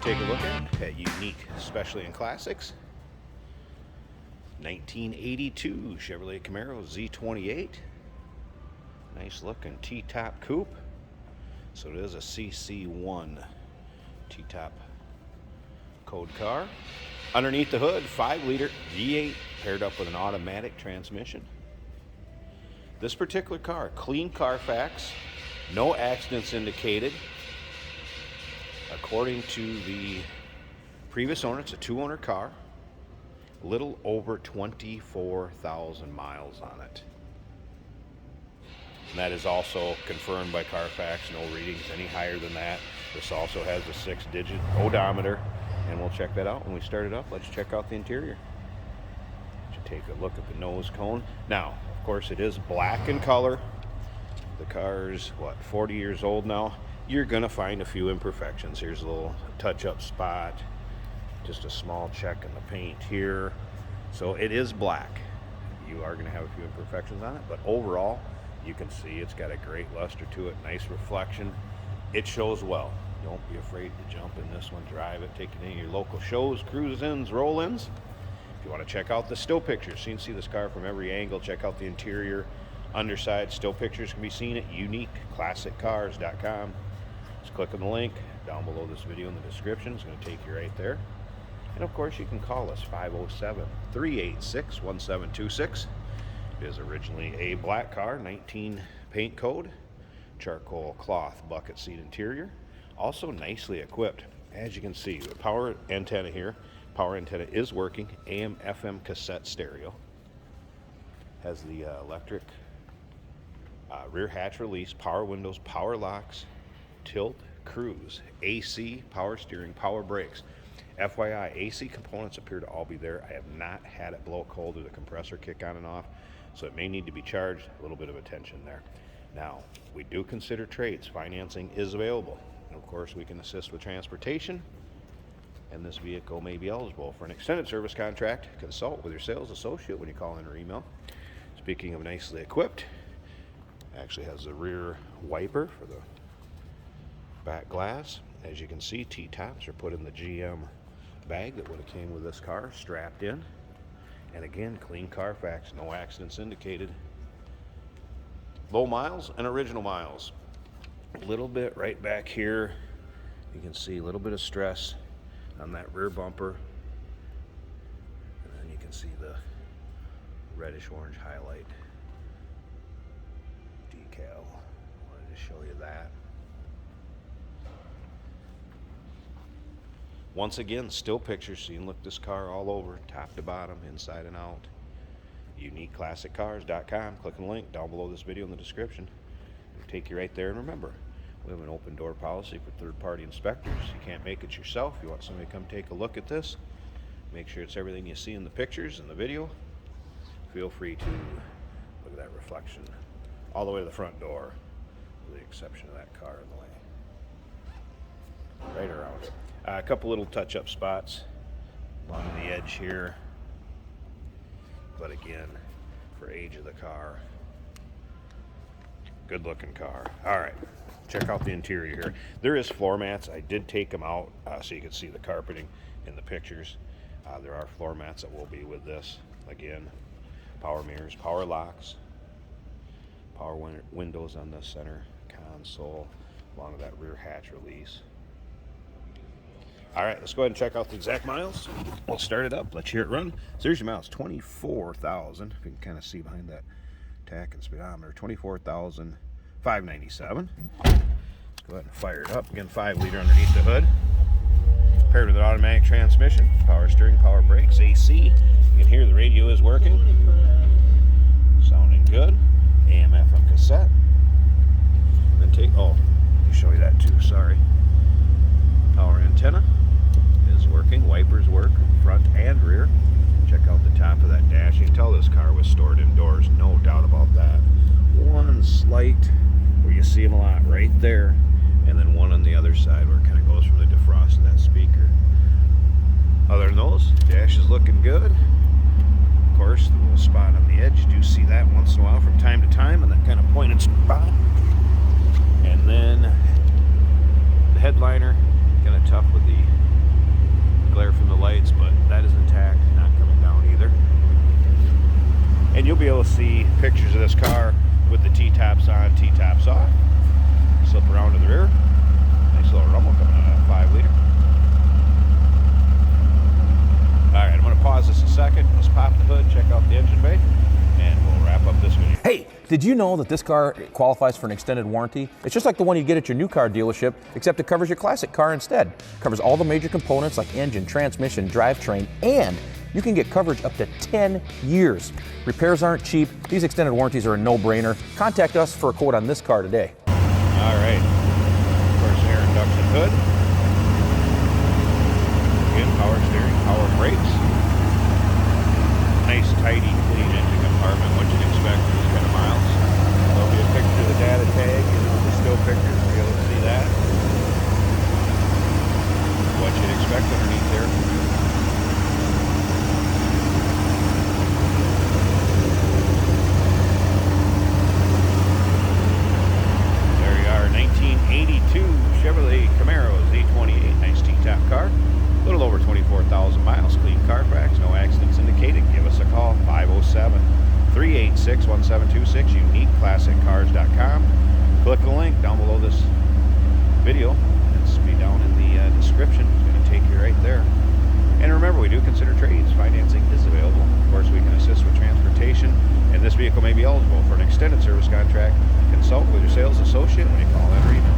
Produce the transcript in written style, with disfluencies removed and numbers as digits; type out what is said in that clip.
Take a look at unique, especially in classics. 1982 Chevrolet Camaro Z28. Nice looking T-top coupe. So it is a CC1 T-top code car. Underneath the hood, 5-liter V8 paired up with an automatic transmission. This particular car, clean Carfax, no accidents indicated. According to the previous owner, it's a 2-owner car. A little over 24,000 miles on it. And that is also confirmed by Carfax. No readings any higher than that. This also has a 6-digit odometer, and we'll check that out when we start it up. Let's check out the interior. Let's take a look at the nose cone. Now, of course, it is black in color. The car's, 40 years old now. You're gonna find a few imperfections. Here's a little touch-up spot, just a small check in the paint here. So it is black. You are gonna have a few imperfections on it, but overall, you can see it's got a great luster to it, nice reflection. It shows well. Don't be afraid to jump in this one, drive it, take it in your local shows, cruise-ins, roll-ins. If you wanna check out the still pictures, so you can see this car from every angle, check out the interior, underside. Still pictures can be seen at uniqueclassiccars.com. Just click on the link down below this video in the description. It's going to take you right there. And of course, you can call us 507-386-1726. It is originally a black car, 19 paint code, charcoal cloth bucket seat interior. Also nicely equipped. As you can see, the power antenna here. Power antenna is working. AM, FM cassette stereo. Has the electric rear hatch release, power windows, power locks, tilt, cruise, AC, power steering, power brakes. FYI, AC components appear to all be there. I have not had it blow cold or the compressor kick on and off, so it may need to be charged. A little bit of attention there. Now, we do consider trades. Financing is available. And of course, we can assist with transportation, and this vehicle may be eligible for an extended service contract. Consult with your sales associate when you call in or email. Speaking of nicely equipped, actually has the rear wiper for the back glass. As you can see, T-tops are put in the GM bag that would have came with this car, strapped in. And again, clean Carfax, no accidents indicated. Low miles and original miles. A little bit right back here, you can see a little bit of stress on that rear bumper. And then you can see the reddish orange highlight decal. Wanted to show you that. Once again, still pictures, so you can look this car all over, top to bottom, inside and out. uniqueclassiccars.com. Click on the link down below this video in the description. It'll take you right there. And remember, we have an open door policy for third-party inspectors. You can't make it yourself. You want somebody to come take a look at this, make sure it's everything you see in the pictures and the video. Feel free to look at that reflection all the way to the front door, with the exception of that car in the way. Right around it. A couple little touch-up spots along the edge here, but again, for age of the car, good looking car. All right, check out the interior here. There is floor mats. I did take them out so you can see the carpeting in the pictures. There are floor mats that will be with this. Again, power mirrors, power locks, power windows on the center console, along with that rear hatch release. All right, let's go ahead and check out the exact miles. We'll start it up. Let's hear it run. So here's your miles, 24,000. You can kind of see behind that tack and speedometer, 24,597. Let's go ahead and fire it up. Again, 5-liter underneath the hood. Paired with an automatic transmission, power steering, power brakes, AC. You can hear the radio is working. Sounding good. AM, FM cassette. Then let me show you that too, sorry. Power antenna is working, wipers work, front and rear. Check out the top of that dash. You can tell this car was stored indoors, no doubt about that. One slight, where you see them a lot, right there, and then one on the other side where it kind of goes from the defrost to that speaker. Other than those, dash is looking good. Of course, the little spot on the edge, you do see that once in a while from time to time, and that kind of pointed spot. And then the headliner, kind of tough with the pictures of this car with the T-tops on, T-tops off. Slip around to the rear. Nice little rumble coming out of that 5-liter. Alright, I'm going to pause this a second. Let's pop the hood, check out the engine bay, and we'll wrap up this video. Hey, did you know that this car qualifies for an extended warranty? It's just like the one you get at your new car dealership, except it covers your classic car instead. It covers all the major components like engine, transmission, drivetrain, and you can get coverage up to 10 years. Repairs aren't cheap. These extended warranties are a no-brainer. Contact us for a quote on this car today. All right. First air induction hood. Again, power steering, power brakes. Nice, tidy, clean engine compartment. What you'd expect for these kind of miles. There'll be a picture of the data tag, the still pictures. You'll be able to see that. What you'd expect underneath there. There you are, 1982 Chevrolet Camaro Z28. Nice T-top car. A little over 24,000 miles. Clean Carfax, no accidents indicated. Give us a call, 507-386-1726, uniqueclassiccars.com. Click the link down below this video. It's be down in the description. It's going to take you right there. And remember, we do consider trades. Financing is available. Of course, we can assist with transportation, and this vehicle may be eligible for an extended service contract. Consult with your sales associate when you call in or email.